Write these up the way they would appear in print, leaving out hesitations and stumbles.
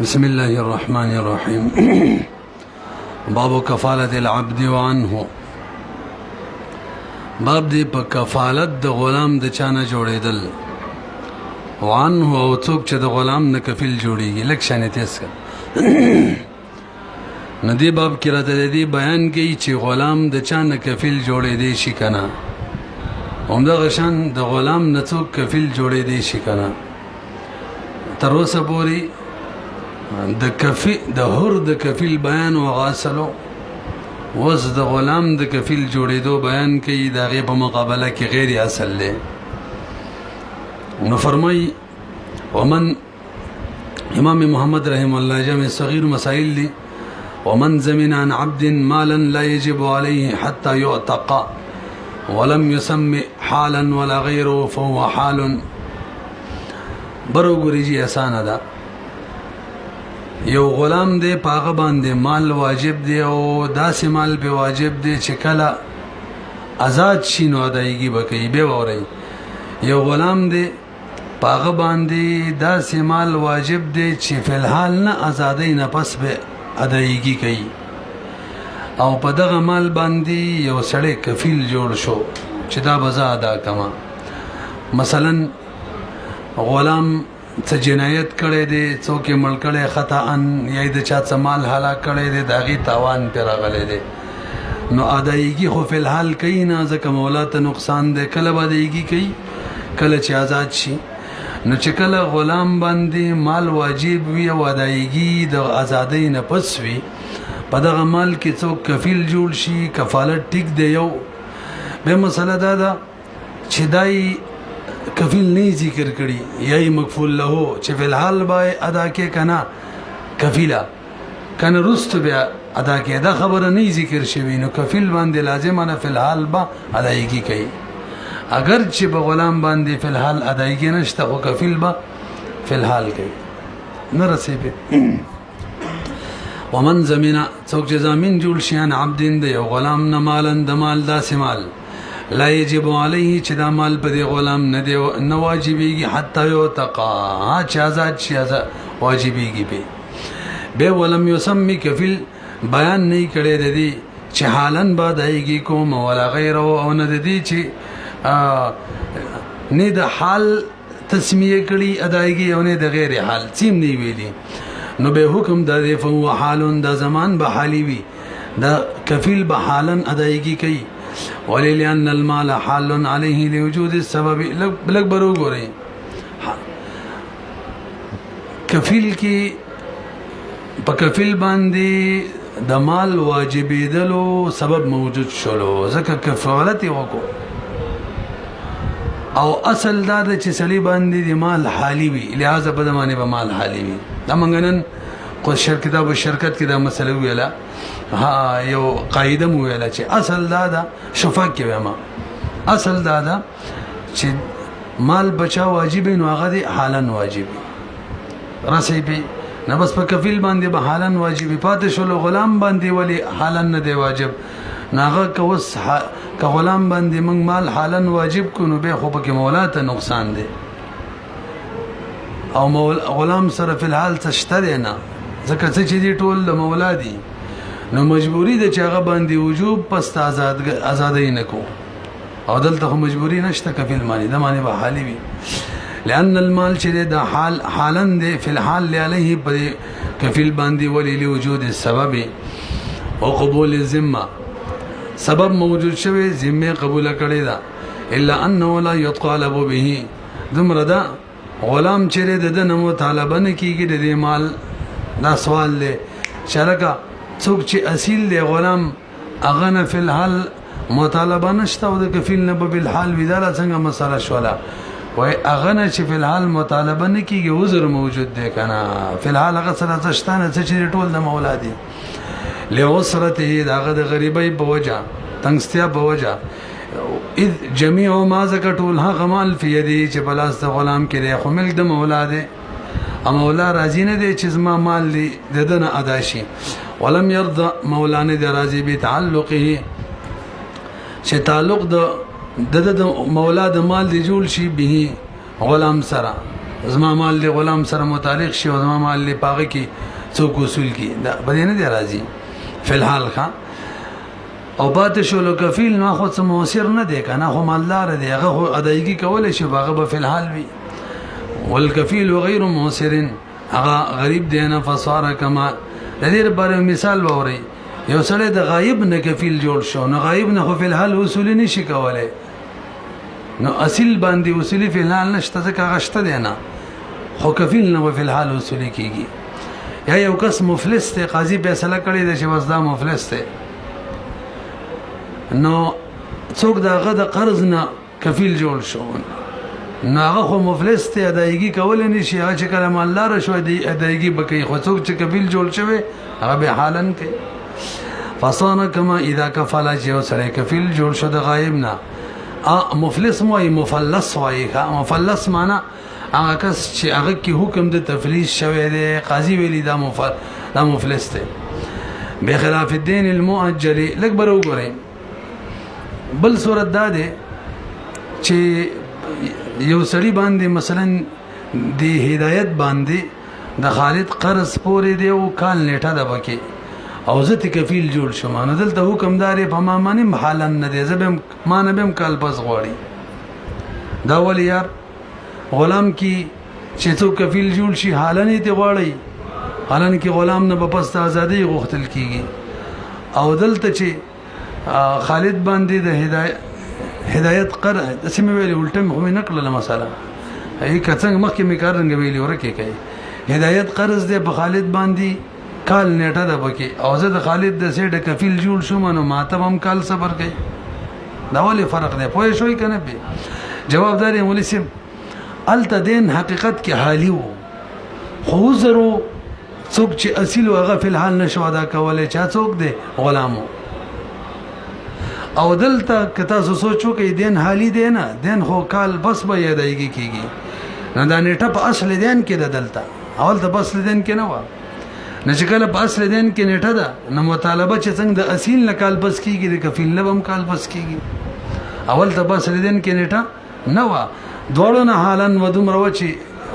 بسم الله الرحمن الرحيم باب کفالت العبد وعنه باب دی په کفالت د غلام د چانه جوړیدل وعنه او څوک چې د غلام نه کفیل جوړیږي لکشنه تیس ندی باب کې راته دی بیان کوي چې غلام د چانه کفیل جوړیدي شي کنه همدا غشان د غلام نه څوک کفیل جوړیدي شي کنه تر اوسه پورې د حر د کفیل بیان او غاسلو وز د غلام د کفیل جوړېدو بیان کوي د هغې په مقابله کې غیر اصل دی نو فرمایي ومن امام محمد رحم الله جامع صغیر مسائل دی ومن زمن عن عبد مالا لا يجب عليه حتى يعتق ولم يسمي حالا ولا غيره فهو حال برو ګوري اسانه ده یو غلام دی پاغه باندې مال واجب دی او داسې مال به واجب دی چې کله آزاد شي نو ادایګي وکړي به ووري یو غلام دی پاغه باندې داسې مال واجب دی چې فلحال نه آزادۍ نه پس به ادایګي کوي او په دغه مال باندې یو سړی کفیل جوړ شو چې دا بزا ادا کما مثلا غلام څه جنایت کړي دي څوک یې مړ کړي خطا ان یا د چا څه مال هلاک کړي دي داغي تاوان پر راغلي دي نو ادایګي خو فل حال کوي نه ځکه مولا ته نقصان ده کله ادایګي کوي کله چې آزاد شي نو چې کله غلام باندې مال واجب وي او ادایګي د آزادۍ نه پس وي په دغه مال کې څوک کفیل جوړ شي کفالت ټیک دی یو به مسله دا چې دای کفیل نه ذکر کړي یای مکفول له چې فل حال به ادا کې کنا کفیلا کنه رست بیا ادا کې دا خبره نه ذکر شوی نو کفیل باندې لازم نه فل حال به ادایګي کوي اگر چې په غلام باندې فل حال ادایګي نشته او کفیل به فل حال کوي نه رسېږي ومن زمینا څوک چې زمين جوړ شي ان عبدین د یو غلام نه مالن د مال داسې مال لا يجب عليه چې دا مال په دی غلام نه دی نه واجبېږي حتی یو تقا چې آزاد شي واجبېږي به ولم يسمي کفیل بیان نه کړي د دې چې حالن بعد ایږي کوم ولا غیر او نه د دې چې نه د حال تسمیه کړي ادایږي او نه د غیر حال سیم نه ویلي نو به حکم د دې فهو حال د زمان به حالي وي دا کفیل به حالن ادایږي کوي وللان المال حال عليه لوجود السبب لګ برو ګوري کفیل کی په کفیل باندې د مال واجبېدلو سبب موجود شلو ځکه کفالت وکړو او اصل دا چې سړي باندې د مال حالي وي لہذا په دمانه به مال حالي وي دا منګنن کو کتاب شرکت کې دا مسله ویلا ها یو قاعده مو ویلا چې اصل دا شفاء کې وما اصل دا چې مال بچا واجب نو هغه دی حالن واجب رسې به نه بس په کفیل باندې به حالن واجب پاتې شول غلام باندې ولی حالن نه دی واجب ناغه کوس ک غلام باندې موږ مال حالن واجب کو نو به خو پکې مولا ته نقصان دی او غلام سره فل حال تشتری نه ځکه چې دی ټول د مولا دی نو مجبوری د چاغه باندې وجوب پس آزادۍ نه کو او دلته مجبوری نشته کفیل معنی د معنی به حالي وي لأن المال چې د حال حالن دی فل حال علیه په کفیل باندې ولی لوجود السبب او قبول الذمه سبب موجود شوی ذمه قبول کړي دا الا انه لا يطالب به دمردا غلام چیرې د نو مطالبه نه کیږي د مال دا سوال له شرکا څوک چې اصیل دی غلام اغه نه فل حال مطالبه نشته او د کفیل نه په حال وداله څنګه مسله شولا وای اغه نه چې فل حال مطالبه نه کیږي عذر موجود دی کنه فل حال هغه سره ځشتانه چې ټول د مولا دی له وسرته داغه د غریبۍ په وجه تنگستیا په وجه اذ جميع ما زکټول هغه مال فی یدی چې بلاس د غلام کې دی خو ملک د مولا دی ا مولا راضی نه دی چې زما مال دی ددنه ادا شي ولم يرضى مولانا د راضی به تعلقه چې تعلق د مولا د مال دی جوړ شي به غلام سره زما مال دی غلام سره متعلق شي او زما مال دی پاغه کې څوک وصول کی دا بده نه دی راځي فی الحال ښا او پاتې شو لو کفیل نو خو څه موثر نه دی کنه خو مالدار دی هغه خو ادایګي کول شي هغه به فی الحال وي والکفیل غیر موثر هغه غریب دی نه فصار کما د دې لپاره مثال ووري یو سړی د غایب نه کفیل جوړ شو نو غایب نه خو فی الحال وصول نشي کولای نو اصل باندې وصول فی الحال نشته ځکه غشته دی نه خو کفیل نه فی الحال وصول کیږي یا یو کس مفلس ته قاضي فیصله کړی دی چې وسدا مفلس ته نو څوک داغه د قرض نه کفیل جوړ شو نو هغه خو مفلس ته ادایګي کول نه شي هغه چې کله مالدار شو دی ادایګي بکې خو څوک چې کفیل جوړ شوی هغه به حالن کوي فصانه کما اذا کفل جو سره کفیل جوړ شو د غایب نه مفلس موي مفلس وایي مفلس معنا هغه کس چې هغه کې حکم د تفلیس شوی دی قاضي ویلی دا مفلس ته بخلاف الدين المؤجل لکبر وګورئ بل صورت دا ده چې یو سړی باندې مثلا د هدایت باندې د خالد قرض پورې دی او کال نیټه ده بکې او زه ته کفیل جوړ شوم نو دلته حکمدار په ما باندې محالن نه دی زبم ما نه بم کال پس غواړي دا ول یار غلام کی چې څو کفیل جوړ شي حالنې ته غواړي حالن کې غلام نه په پسته ازادي غوښتل کیږي او دلته چې خالد باندې د هدایت قر سیمه ویلي الټم هم نقل مساله هي کڅنګ مخکې میکارنګ ویلي ورکه کوي هدایت قرض دی په خالد باندې کال نیټه ده بکې او زه د خالد د سیډ کفیل جوړ شوم نو ماته هم کال صبر کوي دا ولې فرق دی پوه شوي کنه به جوابدار ولې سم الته دین حقیقت کې حالي وو خو زرو څوک چې اصل هغه فل حال نشو ادا کولای چا څوک دی غلامو او دلته کته سوچو کې دین حالي دی نه دین خو کال بس به یادایږي کیږي نه دا نیټه په اصل دین کې د دلته اول ته بس دین کې نه و نه چې کله په اصل دین کې نیټه ده نو مطالبه چې څنګه د اصل نه کال بس کیږي د کفیل نه هم کال بس کیږي اول ته بس دین کې نیټه نه و دوړو نه حالن ودوم روچی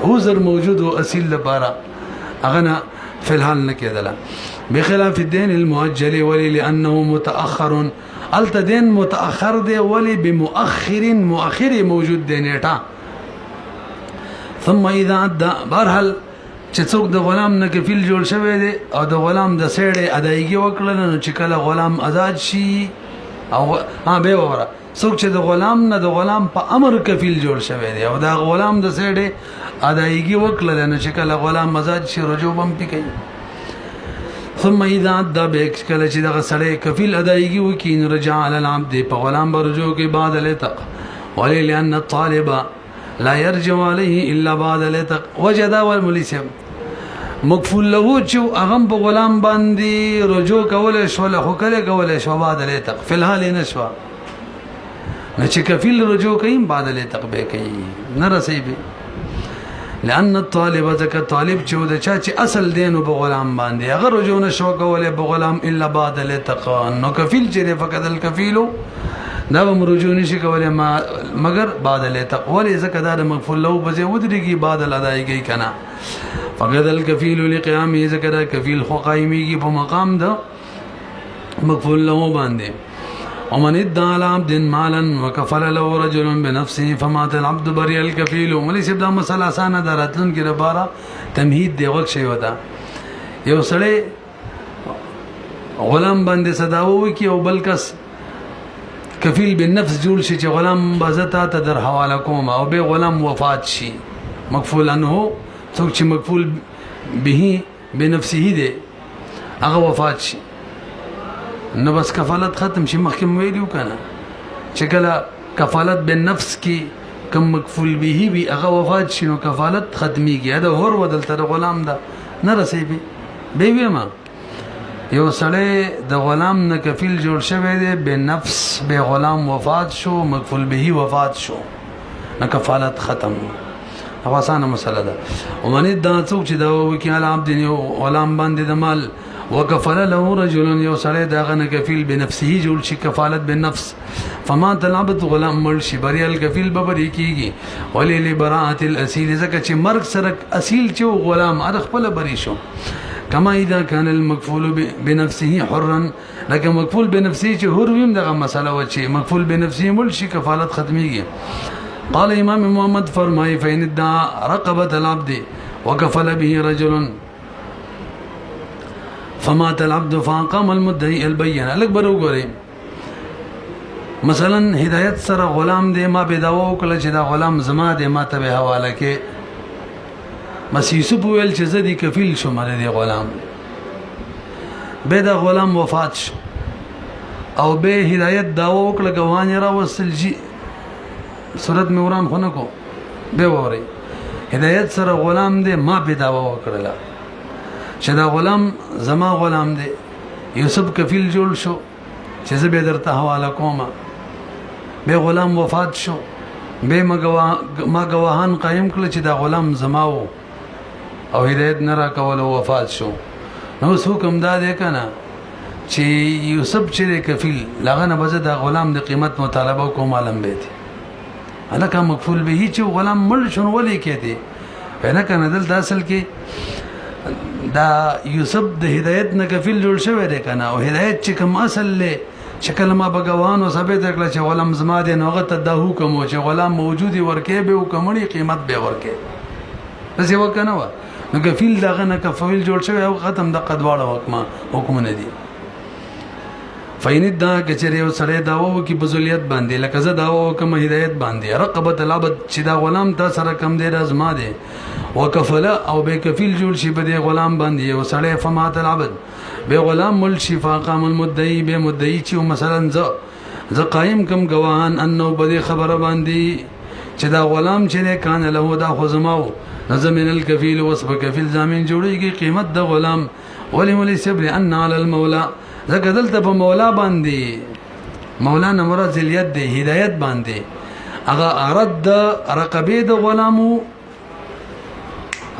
حضور موجود او اصل لپاره هغه نه فی الحال نه کېدله بخلاف الدين المؤجل ولي لانه متاخر التدين متاخر دی ولی بمؤخر موجود دی نیټه ثم اذا ادى برحل چې څوک د غلام نه کفیل جوړ شوی دی او د غلام د سیړې ادایګي وکړل نو چې کله غلام آزاد شي او به وره څوک چې د غلام نه د غلام په امر کفیل جوړ شوی دی او د غلام د سیړې ادایګي وکړل نو چې کله غلام آزاد شي رجوع بم پکې ثم اذا ادى بك کله چې دغه سړی کفیل ادایګي وکړي نو رجع على العبد په غلام برجو کې بعد الاتق ولي لان الطالب لا يرجع عليه الا بعد الاتق وجد والمليسم مکفول له چې هغه په غلام باندې رجوع کول شو له کله کول شو بعد الاتق فی الحال نشوا نه چې کفیل رجوع کوي بعد الاتق به کوي نه رسیبي لأن الطالب ذکر طالب چې د چا چې اصل دینو په غلام باندې هغه رجوع نشو کوله په غلام الا بعد الاتق نو کفیل چې فقط الکفیل دا به رجوع نشي کوله مگر بعد الاتق ولې ذکر دا مغفول له بځه ودرېږي بعد الادایګي کنا فقد الكفيل لقيامه ذکر کفیل خو قائميږي په مقام ده مغفول له باندې ومن ادعى على عبد مالا وكفل له رجل بنفسه فمات العبد بريء الكفيل ولې سبدا مسله اسانه دراتلون کې لپاره تمهید دی وخت شي ودا یو سړی غلام باندې صداو کی او بلکس کفیل بالنفس جوړ شي چې غلام بازتا ته در حواله کوم او به غلام وفات شي مغفول عنه څوک چې مغفول به بنفسه دی هغه وفات شي نو بس کفالت ختم شي مخکې ویلو کنه چې کله کفالت بالنفس کې کم مغفول به وي هغه وفات شي نو کفالت ختميږي دا هور بدلته غلام دا نه رسېږي به وي ما یو سړی د غلام نه کفیل جوړ شوی دی بنفس به غلام وفات شو مغفول به وفات شو نو کفالت ختم او اسانه مسله ده ومن دا څوک چې دا وکي علی عبد غلام باندې د مال وکفل له رجل یو سړی دغه نه کفیل بنفسه جوړ شي کفالت بالنفس فمات العبد غلام مړ شي بری الکفیل به بری کیږي ولی لبراءة الاسیل ځکه چې مرګ سره اصیل چې غلام ار خپل بری شو کما اذا كان المكفول بنفسه حرا لکه مکفول بنفسه چې حر ویم دغه مسله و چې مکفول بنفسه مړ شي کفالت ختميږي قال امام محمد فرمای فإن ادعى رقبة العبد وكفل به رجل فمات العبد فاقام المدعي البينه الاكبر وګورئ مثلا هدایت سره غلام دې ما به داوا وکړه چې دا غلام زما دې ما ته به حواله کې مسیسو ویل چې زدي کفیل شو مله دې غلام به دا غلام وفات شو او به هدایت داوا وکړه غوان را وصل جی صورت موران خونه کو به وره هدایت سره غلام دې ما به داوا وکړه چې دا غلام زما غلام دی یوسف کفیل جوړ شو چې زه به درته حواله کوم به غلام وفات شو به ما گواهان قائم کړل چې دا غلام زما وو او هدایت نه را کول او وفات شو نو حکم دا دی کنه چې یوسف چې کفیل لغه نه بزه دا غلام د قیمت مطالبه کوم عالم به دي الکه مکفول به چې غلام مړ شون ولې کېدی نه کنه دل اصل کې دا یوسف د هدایت نه کفیل جوړ شوی دی کنه او هدایت چې کوم اصل له شکل ما بګوان او ثابت کړل چې غلام زما دی نو غته د حکم او چې غلام موجودي ورکه به حکمړي قیمت به ورکه پس یو کنه و نو کفیل دغه نه کفیل جوړ شوی او ختم د قدواړه حکم نه دی فین دا کچره او سړی داوو کی بذلیت باندې لکه زه داوو کوم هدایت باندې رقبت العبد چې دا غلام تا سره کم دی رزما دی وکفل او به کفیل جوړ شي به غلام باندې او سړی فمات العبد به غلام مل شي فقام المدعي به مدعي چې مثلا ز قائم کم گواهان انه به خبره باندې چې دا غلام چې کان له دا خزماو نظم الکفیل وصف کفیل زامین جوړیږي قیمت د غلام ولمل سبل ان على المولى زکه دلته په مولا باندې مولانا مراد زلیت دی هدایت باندې هغه ارد رقبه د غلامو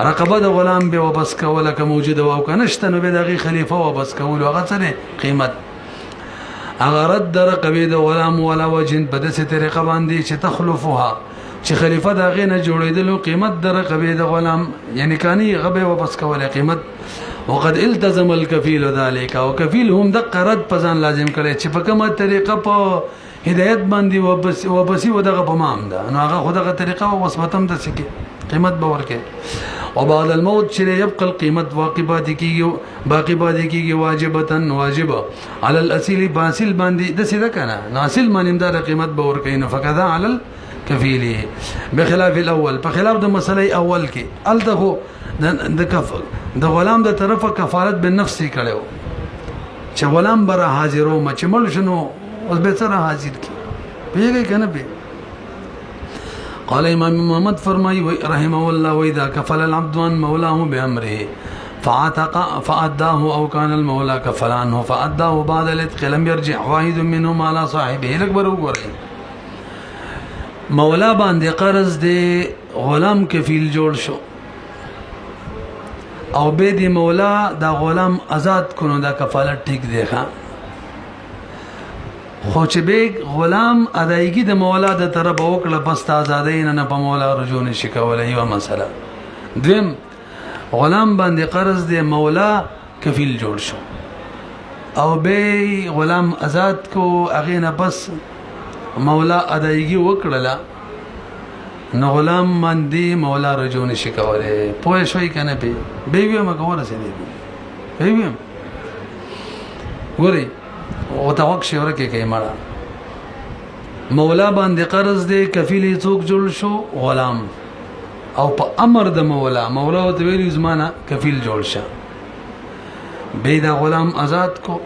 رقبه د غلام به وبس کوله که موجوده او کنهشته نو به دغه خلیفہ وبس کول هغه سره قیمت هغه رد رقبه د غلام ولا وجن په دسه طریقه باندې چې تخلفها چې خلیفہ دغه نه جوړیدلو قیمت د رقبه د غلام یعنی کانی غبه وبس کوله قیمت وقد التزم الكفيل ذلك او کفیل هم د قرض پزان لازم کړي چې په کومه طریقه په هدایت باندې وبسي ودغه په مام ده نو هغه خدغه طریقه او وسبتم د سکه قیمت به ورکه او بعد الموت چې يبقى القيمت واقبات کیږي باقی باندې کیږي واجبتن واجبه على الاصيل باصل باندې د سیده کنه ناصل مانیمدار قیمت به ورکه نو فقدا على الكفيل بخلاف الاول په خلاف د مسلې اول کې الته د غلام د طرفه کفارت بالنفس کړو چې غلام بر حاضرو مچ مل شنو اوس به سره حاضر کی پیږي کنه به قال امام محمد فرمای رحمه الله واذا كفل العبد عن مولاه بامره فعتق فاداه او كان المولى كفل عنه فاداه بعد الاتق لم يرجع واحد منهم على صاحبه الاكبر وګورئ مولا باندې قرض دی غلام کفیل جوړ شو او به دی مولا دا غلام آزاد کونو دا کفالت ټیک دی ښا خو چې به غلام ادایګي د مولا د طرف وکړه پس آزادۍ نه په مولا رجوع نشي کولای یو مسله دیم غلام باندې قرض دی مولا کفیل جوړ شو او به غلام آزاد کو اغه نه پس مولا ادایګي وکړه نو غلام باندې مولا رجوع نشي کولای پوه شوي کنه به وی ما کوله سي دی وی ګوري او توق شي ورکه کې مړه مولا باندې قرض دی کفیل څوک جوړ شو غلام او په امر د مولا او د ویل زمانہ کفیل جوړ شه به دا غلام آزاد کو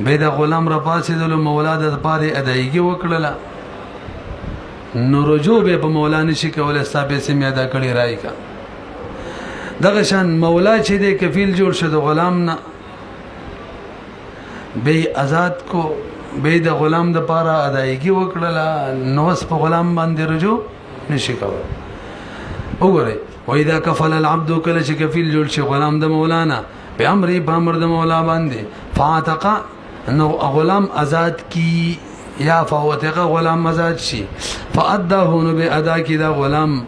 به دا غلام را پاسې د مولا د پاره ادایګي وکړه نو رجوع به په مولا نشي کولای ثابت سم ادا کړی راي کا دغه شان مولا چې د کفیل جوړ شد غلام نه به آزاد کو به د غلام د پاره ادایګي وکړه نو اس په غلام باندې رجوع نشي کولای وګورئ واذا كفل العبد كل شي كفيل جوړ شي غلام د مولانا په امر د مولا باندې فاتق نو غلام آزاد کی یا فوتق غلام آزاد شي فاداه نو به ادا کی دا غلام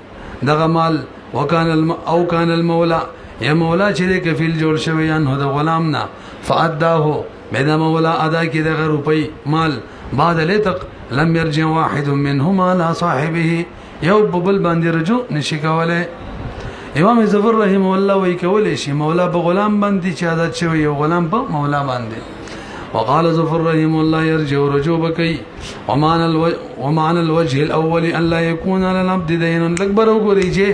دغه مال او کان المولا یا مولا چې کفیل جوړ شوی ان هو د غلام نه فاداه به دا مولا ادا کی دغه روپی مال بعد لتق لم يرجع واحد منهما لا صاحبه یو بل باندې رجوع نشي کوله امام ظفر رحم الله وی کولې شي مولا په غلام باندې چې عادت شوی یو غلام په مولا باندې وقال ظفر رحم الله يرجع رجوع بكي ومعنى الوجه الاول ان لا يكون على العبد دين الاكبر وګوري چې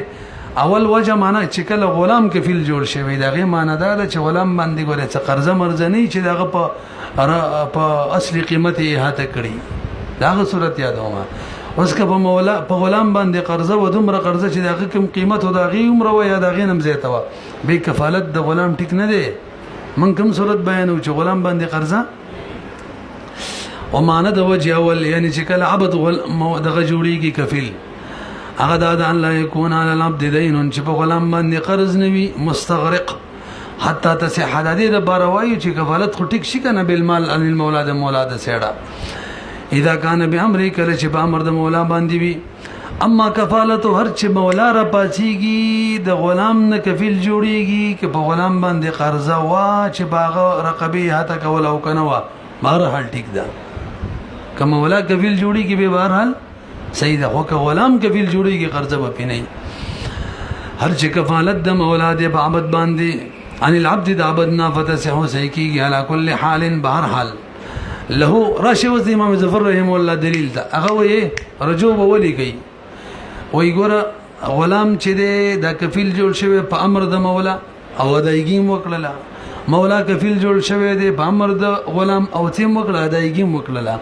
اول وجه معنا چې کله غلام کفیل جوړ شوی دغه معنا دا چې غلام باندې ګوره څه قرضه مرزنی چې دغه په اصلي قیمت یې هاته کړی داغه صورت یادومه اوس که په مولا په غلام باندې قرضه و دومره قرضه چې دغه کوم قیمت او دغه عمر و یا دغه نم زیاته و به کفالت د غلام ټیک نه دی من کوم صورت بیانو چې غلام باندې قرضه او معنی د وجه اول یعنی چې کله عبد دغه جوړیږي کفیل هغه دا الله يكون على العبد دين چې په غلام باندې قرض نوي مستغرق حتی تصح د دې د باروي چې کفالت خو ټیک شي کنه بالمال ان المولى د مولا د سیړه اذا كان بامر کله چې په امر د مولا باندې وي اما کفالت هر چې مولا را پاتېږي د غلام نه کفیل جوړیږي چې په غلام باندې قرضه وا چې باغ رقبي هاته کول او کنه وا بهر حال ټیک ده که مولا کفیل جوړیږي به بهر حال صحیح ده خو که غلام کفیل جوړیږي قرضه به پینې هر چې کفالت د مولا د عبادت باندې ان العبد د عبادنا فتسح صحیح کیږي على كل حال بهر حال له راشي وز امام ظفر رحم الله دلیل ده هغه وی رجوع ولي کوي وی ګوره غلام چې د کفیل جوړ شوی په امر د مولا او ادایګي وکړه مولا کفیل جوړ شوی دی په امر د غلام او تیم وکړه ادایګي وکړه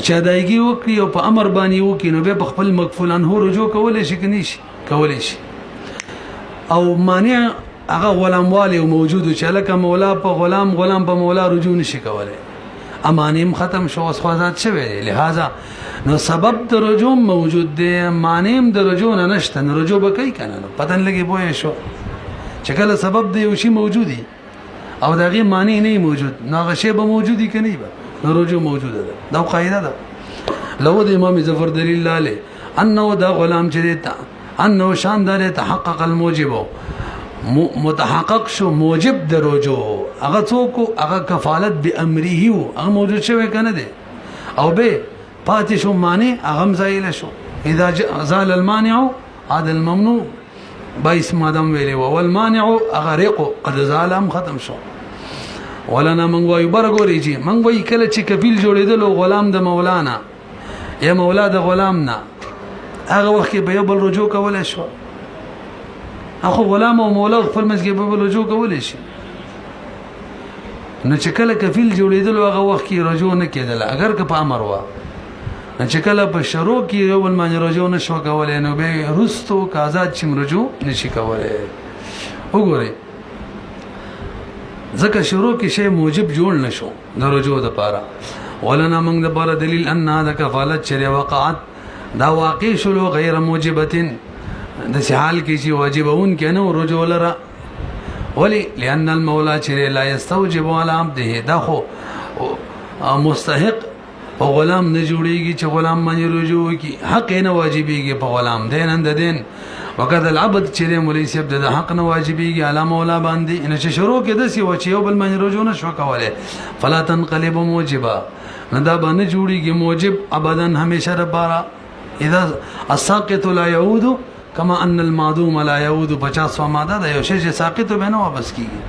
چې ادایګي وکړي او په امر باندې وکړي نو به خپل مکفول انه رجوع کولای شي کني شي کولای شي او مانع هغه غلام والی موجود چې لکه مولا په غلام په مولا رجوع نشي کولای امانیم ختم شو اوس خوازات شوی لہذا نو سبب د رجوع موجود دی مانیم د رجوع نه نشته نو رجوع به کوي کنه نو پتن لګي پوهه شو چې کله سبب دی یو شی موجودی او دغه معنی نه موجود نو هغه شی به موجودی کني به نو رجوع موجوده ده دا قاعده ده لو د امام ظفر دلیل لاله انه دا غلام چې دیتا انه شاندار تحقق الموجب متحقق شو موجب د رجوع هغه څوک هغه کفالت به امره وو هغه موجود شوی کنه دی او به پاتې شو معنی هغه زایل شو اذا زال المانع هذا الممنوع بايس مادام ویلی والمانع غرق قد زال هم ختم شو ولنا من وای برګوري جی من وای کله چې کفیل جوړیدل غلام د مولانا یا مولا د غلام نه هغه وخت به بل رجوع کولای شو اخو غلام او مولا خپل مسګي به بل رجوع کولای شي نو چې کله کفیل جوړیدل هغه وخت کې رجوع نه کېدل اگر که په امر وا چې کله په شروع کې یو بل باندې رجوع نشو کولای نو به رستو کازاد چې رجوع نشي کولای وګورئ ځکه شروع کې شی موجب جوړ نشو د رجوع لپاره ولنا موږ د بار دلیل ان هذا کفالت شری وقعت دا واقع شلو غیر موجبه د حال کې چې واجبون کنه رجوع لرا ولی لان المولى شری لا يستوجب على عبده دا خو مستحق او غلام نه جوړیږي چې غلام باندې رجوع کی حق نه واجبېږي په غلام دین اند دین وقد العبد چې مولوی صاحب د حق نه واجبېږي علی مولا باندې ان چې شروع کې د سی و چې یو بل باندې رجوع نشو کوله فلا تنقلب موجبا نه دا باندې جوړیږي موجب ابدا همیشه لپاره اذا الساقط لا يعود كما ان المعدوم لا يعود 50 ماده دا یو شی چې ساقط به نه واپس کیږي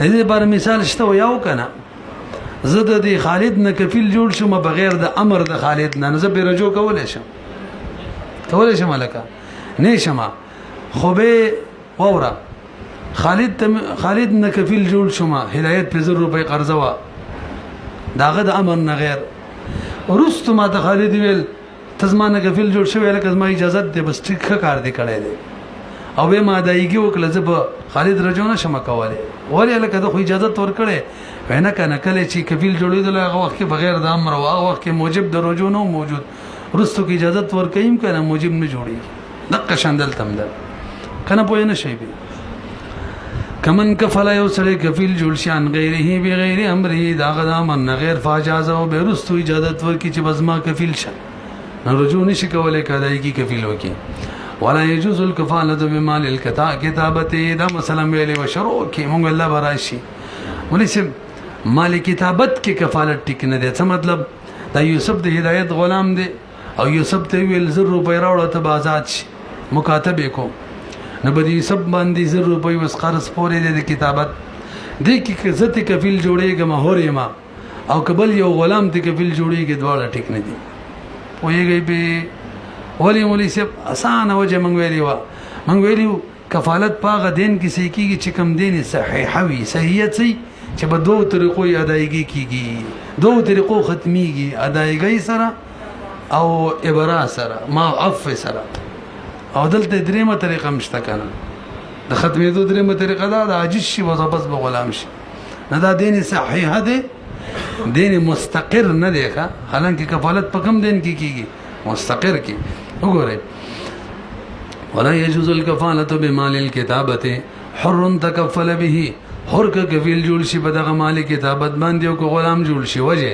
دې بار مثال شته یو کنه زه د خالد نه کفیل جوړ شوم بغیر د امر د خالد نه زه به رجوع کولای شم لکه نه شمه خو به وره خالد نه کفیل جوړ شوم هدایت په 100 روپۍ قرضه وا داغه د امر نه غیر ورست ما د خالد ویل تزمانه کفیل جوړ شوی لکه زما اجازه ده بس ټیک کار دی کړی دی او به ما دایګي وکړه زه به خالد رجوع نشم کوله ولې لکه د خو اجازه تور کړي وینا کنه کله چې کفیل جوړیدل هغه وخت بغیر د امر او هغه وخت موجب د رجوع نو موجود ورستو کی اجازه تور کيم کنه موجب نه جوړي دغه شاندل تم ده کنه پوه نه شي به کمن کفل یو سړی کفیل جوړ شي ان غیره بغیر امره دا غدا من غیر فاجازه او بیرستو اجازت ورکی چې بزما کفیل شه رجوع نشي کولای کدای کی کفیل وکي ولا يجوز الكفاله بمال الكتابه دا مثلا ویلې وشرو کې مونږ الله براشي ولې مال کتابت کې کفالت ټیک نه ده څه مطلب دا یوسف د هدایت غلام دی او یوسف ته ویل 100 روپۍ راوړه ته آزاد شي مکاتبه کو نو به یوسف باندې 100 روپۍ وس قرض پورې د کتابت د کې عزت کفیل جوړېږي مهورې ما او قبل یو غلام ته کفیل جوړېږي دواړه ټیک نه دي وایي به ولي سب آسان وجه من ویلیو کفالت پاغه دین کې سې کېږي چې کم دین صحیح وي صحیحت سي چې په دوه طریقو ادایګي کیږي دوه طریقو ختميږي ادایګي سره او ابرا سره ما عفو سره او دلته دریمه طریقه مشته کنه د ختمېدو دریمه طریقه دا د عاجز شي وظبط به غلام شي نه دا دین صحیح ده دین مستقر نه دی ښه حالانکه کفالت په کم دین کې کیږي مستقر کی وګورئ ولا يجوز الكفاله بمال الكتابه حر تكفل به حر کا کفیل جوړ شي په دغه مال کتابت باندې او غلام جوړ شي وجه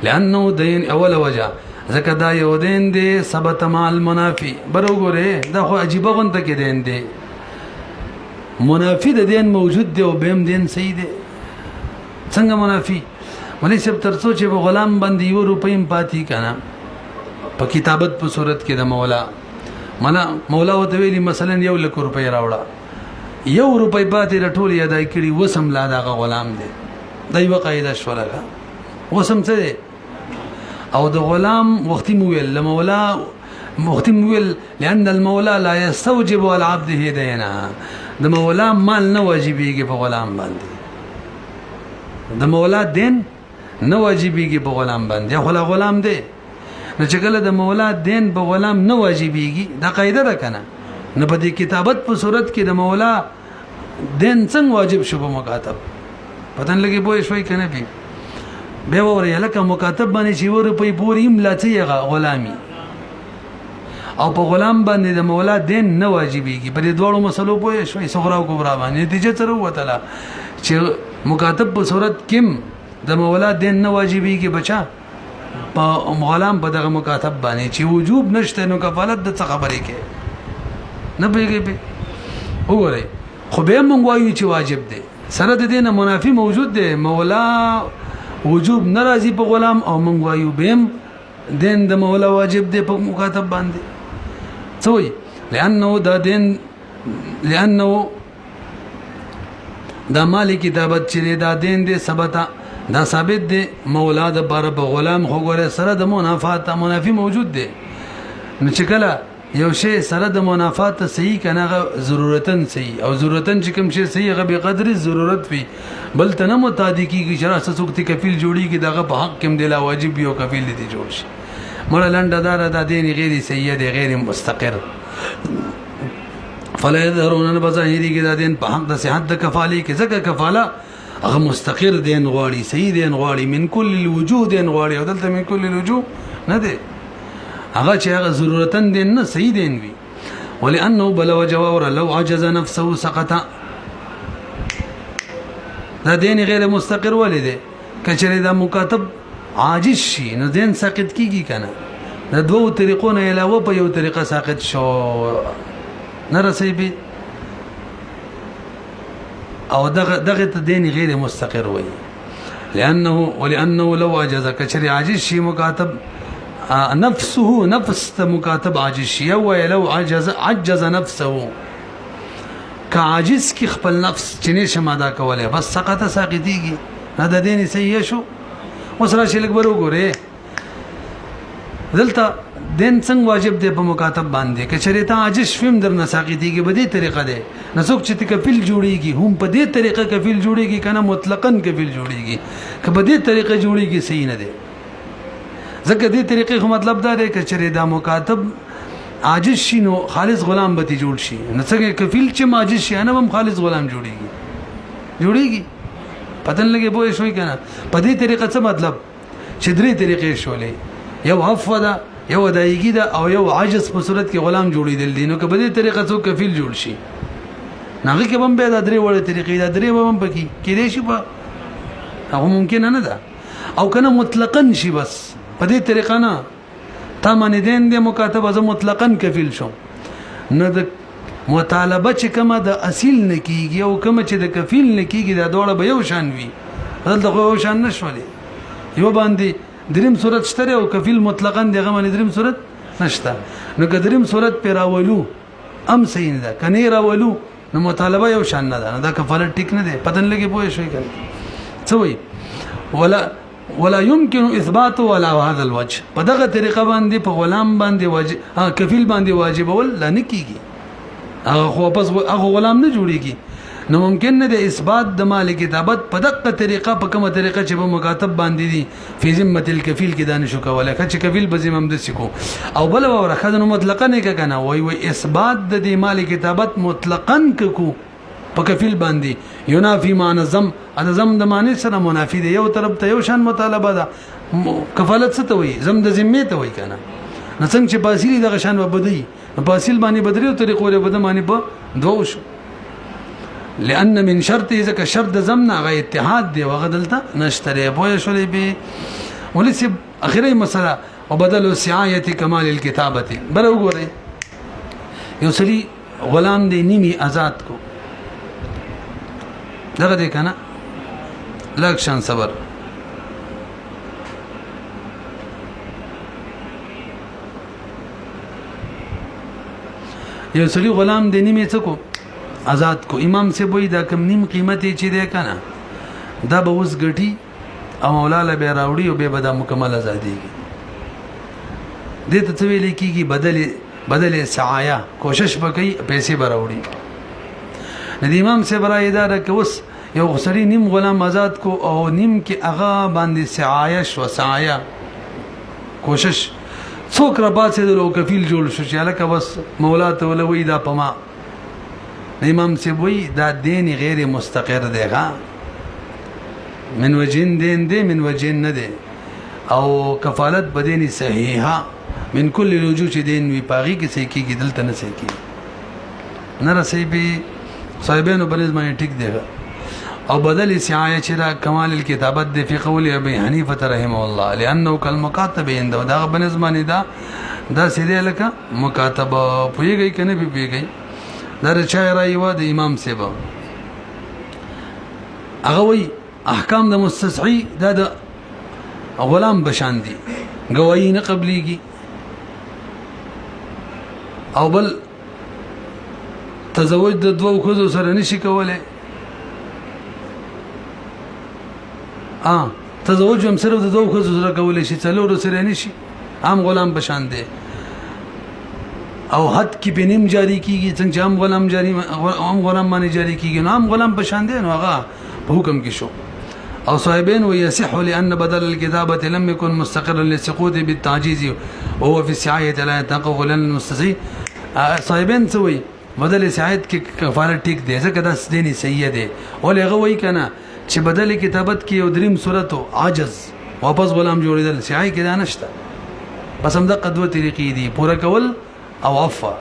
لانه دین اول وجه ځکه دا یو دین دی ثبت مال منافي برګوره دا خو عجیب غونته کې دین دی منافي د دین موجود دی او بهم دین صحیح دی څنګه منافي ولې سب ترڅو چې غلام باندې یو روپیم پاتې کنه په کتابت په صورت کې د مولا وته ویلي مثلا 1 لک روپۍ راوړه 1 روپۍ پاتې رټول یا دای کړي وسم لا دا غلام دی دای وقایده شوړه وسم څه دی او د غلام وختي مویل لمولا وختي مویل لأن المولى لا يستوجب على عبده دينا د مولا مال نه واجبېږي په غلام باندې د مولا دین نه واجبېږي په غلام باندې خو غلام دی نو چې کله د مولا دین په غلام نه واجبېږي دا قاعده ده کنه نو په دې کتابت په صورت کې د مولا دین څنګه واجب شو په مکاتب پتن لګي بوې شوي کنه به وره لکه مکاتب باندې چې ور په پوری املاته غلامي او په غلام باندې د مولا دین نه واجبېږي په دې دوړو مسلو پوې شوي صغرا او کبرا باندې نتیجه تر وته چې مکاتب په صورت کې د مولا دین نه واجبېږي بچا په غلام په دغه مکاتب باندې چې وجوب نشته نو کفالت د څه خبرې کې نه پیږي به وګورئ خو به مونږ وایو چې واجب دی سره د دینه منافي موجود دی مولا وجوب ناراضي په غلام او مونږ وایو بهم دین د مولا واجب دی په مکاتب باندې څوي لانه دا دین لانه دا مال کتابت چې دا دین دی ثبت دا ثابت دی مولا د بار په غلام خو ګوره سره د منافي موجود دی نو چې کله یو شی سره د منافات صحیح کنه ضرورتن صحیح او ضرورتن چې کوم شی صحیح غو به قدر ضرورت وي بل ته نه متعدی کیږي شرع سوکتی کفیل جوړیږي دغه په حق کې دی لا واجب یو کفیل دي جوړ شي مړه لنډه دار د دین غیر صحیح دی غیر مستقر فلا يظهرون بظاهری کې د دین په حق د صحت د کفاله کې ځکه کفاله هغه مستقر دین غواړي صحیح دین غواړي من کل الوجود دین غواړي او دلته من کل الوجود نه دی هغه چې هغه ضرورتن دین نه صحیح دین وي ولانه بلو جوار لو عجز نفسه سقط دا دین غیر مستقر ولید کچره دا مکاتب عاجز شي نو دین ساقط کیږي کنه دا دوه طریقو نه علاوه په یو طریقه ساقط شو نه رسېږي او دغه دین غیر مستقر وي ولانه لو عجز کچره عاجز شي مکاتب نفسه نفس مکاتب عاجز شي او لو عجز نفسه كعاجز کی خپل نفس چنه شمادا کوله بس سقط ساقطيږي دا دین صحیح شو وسره شلک برو ګوره دلته دین څنګه واجب دی په مکاتب باندې کچره ته عاجز فهم در نساقطيږي به دې طریقه ده نسوک چې کفیل جوړيږي هم په دې طریقه کفیل جوړيږي کنه مطلقاً کفیل جوړيږي که په دې طریقه جوړيږي صحیح نه ده ځکه دې طریقې خو مطلب دا دی کچره دا مکاتب عاجز شي نو خالص غلام به جوړ شي نو څنګه کفیل چې عاجز شي نه هم خالص غلام جوړيږي پتن لګي به شوي کنه په دې طریقه څه مطلب چې درې طریقې شولې یو عفو ده یو ادایګي ده او یو عاجز په صورت کې غلام جوړیدل دي نو که په دې طریقه څو کفیل جوړ شي ناغي کې هم به دا درې وړه طریقې دا درې هم پکې کېدې شي په هغه ممکن نه ده او کنه مطلقاً شي بس په دې طریقه نه تا باندې دین دې مکاتبه ز مطلقاً کفیل شو نه د مطالبه چې کومه د اصل نه کیږي او کومه چې د کفیل نه کیږي دا دوړه به یو شان وي دلته خو یو شان نشولې یو باندې دریم صورت شته او کفیل مطلقاً دغه باندې دریم صورت نشته نو که دریم صورت پیراولو ام صحیح نه ده کني راولو نو مطالبه یو شان نه ده دا کفالت ټیک نه ده پتن لګي پوه شوي کنه څه وي ولا يمكن اثبات ولا هذا الوجه په دغه طریقه باندې په غلام باندې واجب کفیل باندې واجب ول نه کیږي هغه خو پس هغه غلام نه جوړیږي نو ممکن نه د اثبات د مال کتابت په دغه طریقه په کومه طریقه چې په مکاتب باندې دي فی ذمه الکفیل کې دانش کوله چې کفیل به ذمم د سکو او بل ورخه نو مطلقاً نه کنه وای اثبات د مال کتابت مطلقاً کو په کفیل باندې ينافي ما نظم نظم د معنی سره منافی دی یو طرف ته یو شان مطالبه ده کفالت څه ته وي زم د ذمه ته وي کنه نو څنګه چې پاسیلی د شان وبدي پاسیل باندې بدري طریقو له بده معنی په دوه شو لان من شرط اذا شرط زمنا غي اتحاد دی وغدلته نشتري بوي شولې به ولسی اخري مسله وبدل سعايه كمال الكتابه بل وګورئ یو سړي غلام دی نیمي آزاد کو دغه دی کنه لکشن صبر یو سړي غلام دی نیمه څکو آزاد کو امام سے وای دا کم نیم قیمت چې دی کنه دا به اوس ګټي او مولا له به راوړي او به بدا مکمل ازادي دي ته ویل کیږي بدل سعایا کوشش وکي پیسې براوړي د امام سے برای اداره کې اوس یو غسری نیم غلام آزاد کو او نیم کې اغا باندې سعایش و سعایا کوشش څوک را باسي د کفیل جوړ شو چې الکه بس مولا ته ولوي دا پما امام سی وی دا دین غیر مستقر دی ها من وجین دین دی من وجین نه دی او کفالت بدین صحیحه من کل الوجوه چې دین وی پاغي کې سې کېږي دلته نه سې کېږي نه رسې به صاحبانو بنز باندې ټیک دی او بدل سعایه چې دا کمال الكتابت دی فی قول ابي حنیفه رحمه الله لانه کالمکاتب عنده دا بنز باندې دا سیده لکه مکاتبه پویږي کنه به پیږي در چا رایوا د امام سیبا هغه وی احکام د مستسعی د غلام بشان دي گواہی نه قبليږي او بل تزوج د دوه خزو سره نشي کوله تزوج هم سره د دوه خزو سره کوله شي څلور سره نشي عام غلام بشان دي او حد کې بنیم جاری کیږي څنګه عام غلام جاری عام غلام باندې جاری کیږي نو عام غلام بشان دي نو هغه په حکم کې شو او صاحبین ويصح لان بدل الكتابه لم يكن مستقرا للسقوط بالتعجيز وهو في السعايه لا يتحقق لنا المستسعي صاحبین سوي بدل سعایت کې کفاره ټیک دی ځکه دا سديني صحیح دی ولې هغه وای کنه چې بدل کتابت کې یو دریم صورت عاجز واپس غلام جوړیدل سعای کې دا نشته بس هم د قدوه طریقې دي پورا کول او عفا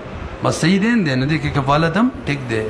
بس سیدین دې نه دي کې کفالت هم ټیک دی